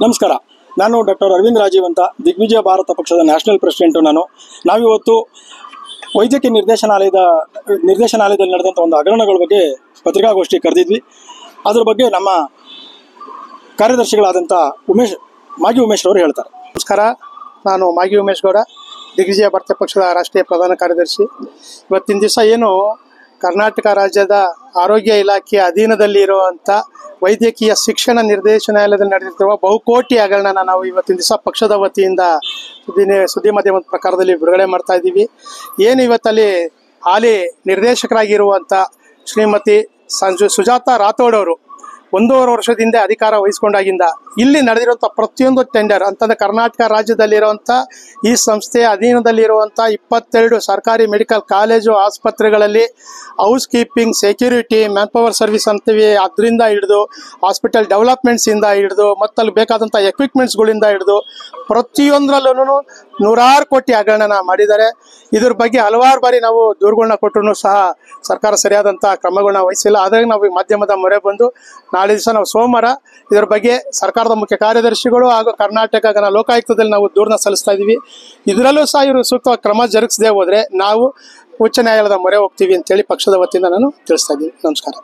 ನಮಸ್ಕಾರ. ನಾನು ಡಾಕ್ಟರ್ ಅರವಿಂದ್ ರಾಜೀವ್ ಅಂತ, ದಿಗ್ವಿಜಯ ಭಾರತ ಪಕ್ಷದ ನ್ಯಾಷನಲ್ ಪ್ರೆಸಿಡೆಂಟು. ನಾವಿವತ್ತು ವೈದ್ಯಕೀಯ ನಿರ್ದೇಶನಾಲಯದಲ್ಲಿ ನಡೆದಂಥ ಒಂದು ಹಗರಣಗಳ ಬಗ್ಗೆ ಪತ್ರಿಕಾಗೋಷ್ಠಿ ಕರೆದಿದ್ವಿ. ಅದ್ರ ಬಗ್ಗೆ ನಮ್ಮ ಕಾರ್ಯದರ್ಶಿಗಳಾದಂಥ ಮಾಗಿ ಉಮೇಶ್ ಅವರು ಹೇಳ್ತಾರೆ. ನಮಸ್ಕಾರ, ನಾನು ಮಾಗಿ ಉಮೇಶ್ ಗೌಡ, ದಿಗ್ವಿಜಯ ಭಾರತ ಪಕ್ಷದ ರಾಷ್ಟ್ರೀಯ ಪ್ರಧಾನ ಕಾರ್ಯದರ್ಶಿ. ಇವತ್ತಿನ ದಿವಸ ಏನು ಕರ್ನಾಟಕ ರಾಜ್ಯದ ಆರೋಗ್ಯ ಇಲಾಖೆಯ ಅಧೀನದಲ್ಲಿರುವಂಥ ವೈದ್ಯಕೀಯ ಶಿಕ್ಷಣ ನಿರ್ದೇಶನಾಲಯದಲ್ಲಿ ನಡೆದಿರುವ ಬಹುಕೋಟಿ ಹಗರಣನ ನಾವು ಇವತ್ತಿನ ದಿವಸ ಪಕ್ಷದ ವತಿಯಿಂದ ಸುದ್ದಿ ಮಾಧ್ಯಮದ ಪ್ರಕಾರದಲ್ಲಿ ಬಿಡುಗಡೆ ಮಾಡ್ತಾ ಇದ್ದೀವಿ. ಏನು ಇವತ್ತಲ್ಲಿ ಹಾಲಿ ನಿರ್ದೇಶಕರಾಗಿರುವಂಥ ಶ್ರೀಮತಿ ಸುಜಾತಾ ರಾಥೋಡ್ ಅವರು 1.5 ವರ್ಷದಿಂದ ಅಧಿಕಾರ ವಹಿಸ್ಕೊಂಡಾಗಿಂದ ಇಲ್ಲಿ ನಡೆದಿರುವಂಥ ಪ್ರತಿಯೊಂದು ಟೆಂಡರ್ ಅಂತಂದರೆ ಕರ್ನಾಟಕ ರಾಜ್ಯದಲ್ಲಿರುವಂಥ ಈ ಸಂಸ್ಥೆಯ ಅಧೀನದಲ್ಲಿರುವಂಥ 22 ಸರ್ಕಾರಿ ಮೆಡಿಕಲ್ ಕಾಲೇಜು ಆಸ್ಪತ್ರೆಗಳಲ್ಲಿ house keeping, security, man power service ಅಂತೀವಿ, ಅದರಿಂದ ಹಿಡಿದು ಹಾಸ್ಪಿಟಲ್ ಡೆವಲಪ್ಮೆಂಟ್ಸಿಂದ ಹಿಡಿದು ಮತ್ತು ಅಲ್ಲಿ ಬೇಕಾದಂಥ ಎಕ್ವಿಪ್ಮೆಂಟ್ಸ್ಗಳಿಂದ ಹಿಡಿದು ಪ್ರತಿಯೊಂದರಲ್ಲೂ 100 ಕೋಟಿ ಹಗರಣನ ಮಾಡಿದ್ದಾರೆ. ಇದ್ರ ಬಗ್ಗೆ ಹಲವಾರು ಬಾರಿ ನಾವು ದೂರುಗಳನ್ನ ಕೊಟ್ಟರು ಸಹ ಸರ್ಕಾರ ಸರಿಯಾದಂಥ ಕ್ರಮಗಳನ್ನ ವಹಿಸಿಲ್ಲ. ಆದರೆ ನಾವು ಈ ಮಾಧ್ಯಮದ ಮೊರೆ ಬಂದು ನಾಳೆ ದಿವಸ ನಾವು ಸೋಮವಾರ ಇದರ ಬಗ್ಗೆ ಸರ್ಕಾರದ ಮುಖ್ಯ ಕಾರ್ಯದರ್ಶಿಗಳು ಹಾಗೂ ಕರ್ನಾಟಕ ಲೋಕಾಯುಕ್ತದಲ್ಲಿ ನಾವು ದೂರನ್ನ ಸಲ್ಲಿಸ್ತಾ ಇದ್ದೀವಿ. ಇದರಲ್ಲೂ ಸಹ ಇವರು ಸೂಕ್ತ ಕ್ರಮ ಜರುಗಿಸದೆ ಹೋದರೆ ನಾವು ಉಚ್ಚ ನ್ಯಾಯಾಲಯದ ಮೊರೆ ಹೋಗ್ತೀವಿ ಅಂತೇಳಿ ಪಕ್ಷದ ವತಿಯಿಂದ ನಾನು ತಿಳಿಸ್ತಾ ಇದ್ದೀನಿ. ನಮಸ್ಕಾರ.